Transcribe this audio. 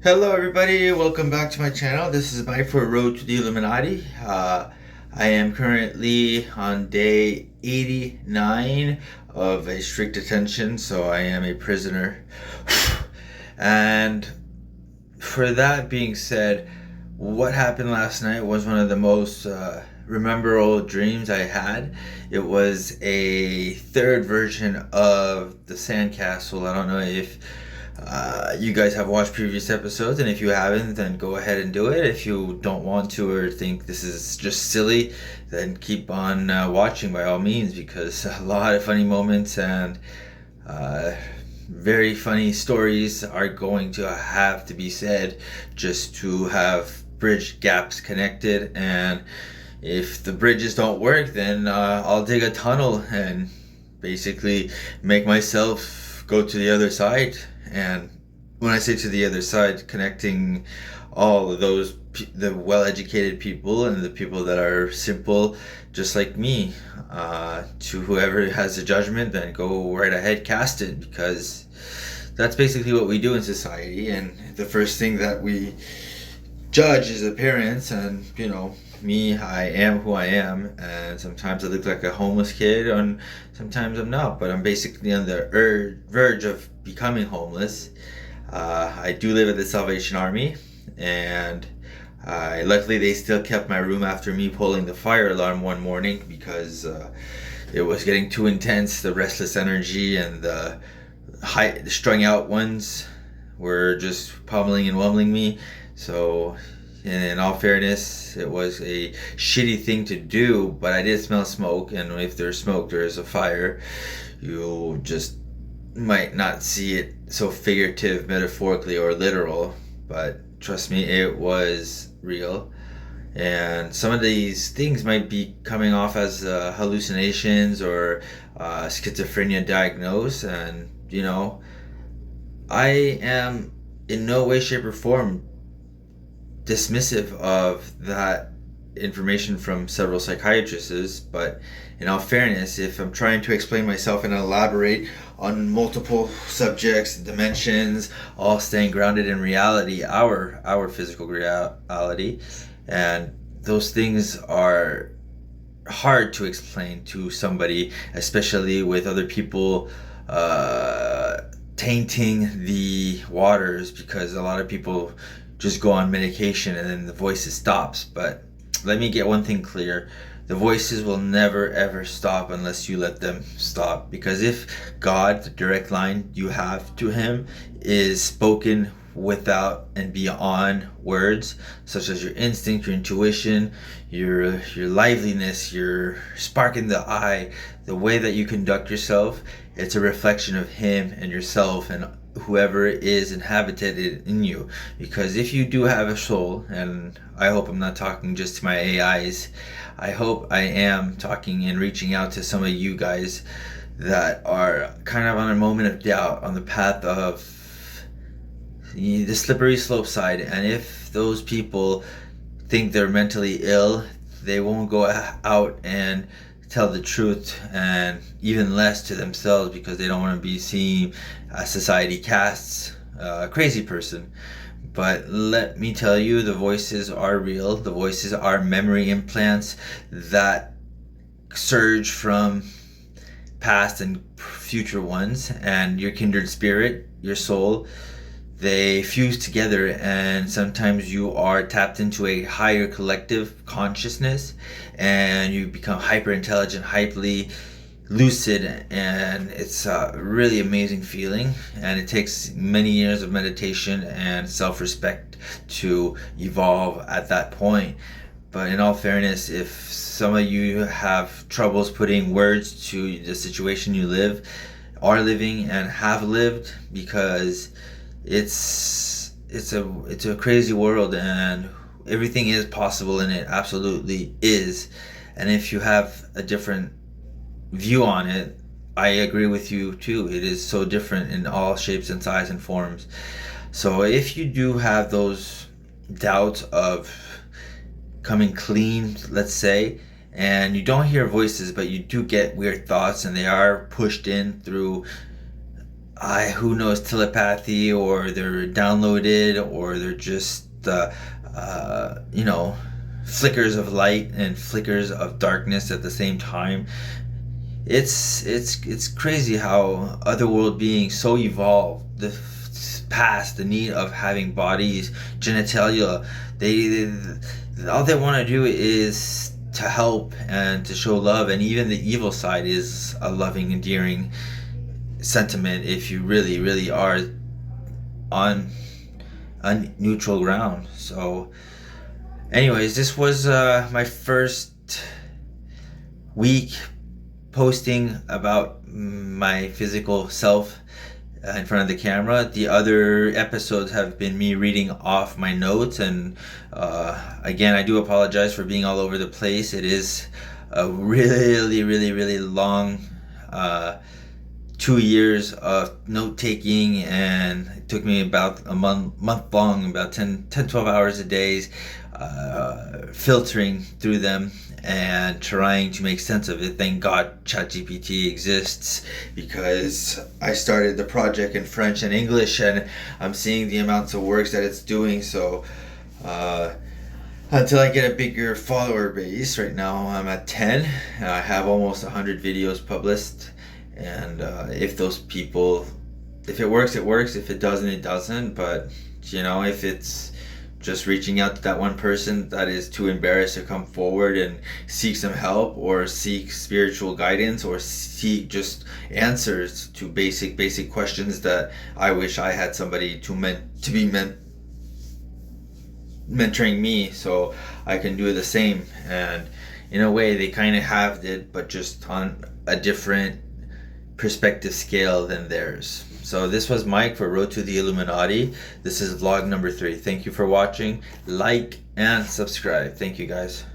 Hello, everybody. Welcome back to my channel. This is Mike for Road to the Illuminati. I am currently on day 89 of a strict detention, so I am a prisoner. And for that being said, what happened last night was one of the most memorable dreams I had. It was a third version of the Sandcastle. I don't know if you guys have watched previous episodes, and if you haven't, then go ahead and do it. If you don't want to or think this is just silly, then keep on watching by all means, because a lot of funny moments and very funny stories are going to have to be said just to have bridge gaps connected. And if the bridges don't work, then I'll dig a tunnel and basically make myself go to the other side. And when I say to the other side, connecting all of those the well-educated people and the people that are simple just like me, to whoever has a judgment, then go right ahead, cast it, because that's basically what we do in society. And the first thing that we judge is appearance. And me, I am who I am, and sometimes I look like a homeless kid, and sometimes I'm not, but I'm basically on the verge of becoming homeless. I do live at the Salvation Army, and luckily they still kept my room after me pulling the fire alarm one morning, because it was getting too intense. The restless energy and the strung out ones were just pummeling and wumbling me. So in all fairness, it was a shitty thing to do, but I did smell smoke, and if there's smoke, there is a fire. You just might not see it so figurative, metaphorically, or literal, but trust me, it was real. And some of these things might be coming off as hallucinations or schizophrenia diagnosed. And I am in no way, shape, or form dismissive of that information from several psychiatrists, but in all fairness, if I'm trying to explain myself and elaborate on multiple subjects, dimensions, all staying grounded in reality, our physical reality, and those things are hard to explain to somebody, especially with other people tainting the waters, because a lot of people just go on medication and then the voices stops. But let me get one thing clear: the voices will never ever stop unless you let them stop. Because if God, the direct line you have to him, is spoken without and beyond words, such as your instinct, your intuition, your liveliness, your spark in the eye, the way that you conduct yourself, it's a reflection of him and yourself and whoever is inhabited in you. Because if you do have a soul, and I hope I'm not talking just to my AIs, I hope I am talking and reaching out to some of you guys that are kind of on a moment of doubt, on the path of the slippery slope side. And if those people think they're mentally ill, they won't go out and tell the truth, and even less to themselves, because they don't want to be seen as society casts a crazy person. But let me tell you, the voices are real. The voices are memory implants that surge from past and future ones, and your kindred spirit, your soul, they fuse together, and sometimes you are tapped into a higher collective consciousness, and you become hyper intelligent, hyperly lucid, and it's a really amazing feeling. And it takes many years of meditation and self-respect to evolve at that point. But in all fairness, if some of you have troubles putting words to the situation you are living, and have lived, because it's a crazy world, and everything is possible in it, absolutely is. And if you have a different view on it, I agree with you too. It is so different in all shapes and sizes and forms. So if you do have those doubts of coming clean, let's say, and you don't hear voices, but you do get weird thoughts, and they are pushed in through who knows, telepathy, or they're downloaded, or they're just you know, flickers of light and flickers of darkness at the same time. It's crazy how otherworld beings so evolved the past the need of having bodies, genitalia. They all they want to do is to help and to show love, and even the evil side is a loving, endearing sentiment if you really are on a neutral ground. So anyways, this was my first week posting about my physical self in front of the camera. The other episodes have been me reading off my notes, and again, I do apologize for being all over the place. It is a really long 2 years of note taking, and it took me about a month long, about 12 hours a day, filtering through them and trying to make sense of it. Thank God ChatGPT exists, because I started the project in French and English, and I'm seeing the amounts of works that it's doing. So until I get a bigger follower base, right now I'm at 10. I have almost 100 videos published, and if those people, if it works, it works. If it doesn't, it doesn't. But you know, if it's just reaching out to that one person that is too embarrassed to come forward and seek some help, or seek spiritual guidance, or seek just answers to basic questions that I wish I had somebody to be mentoring me, so I can do the same. And in a way, they kind of have it, but just on a different perspective scale than theirs. So this was Mike for Road to the Illuminati. This is vlog number 3. Thank you for watching. Like and subscribe. Thank you, guys.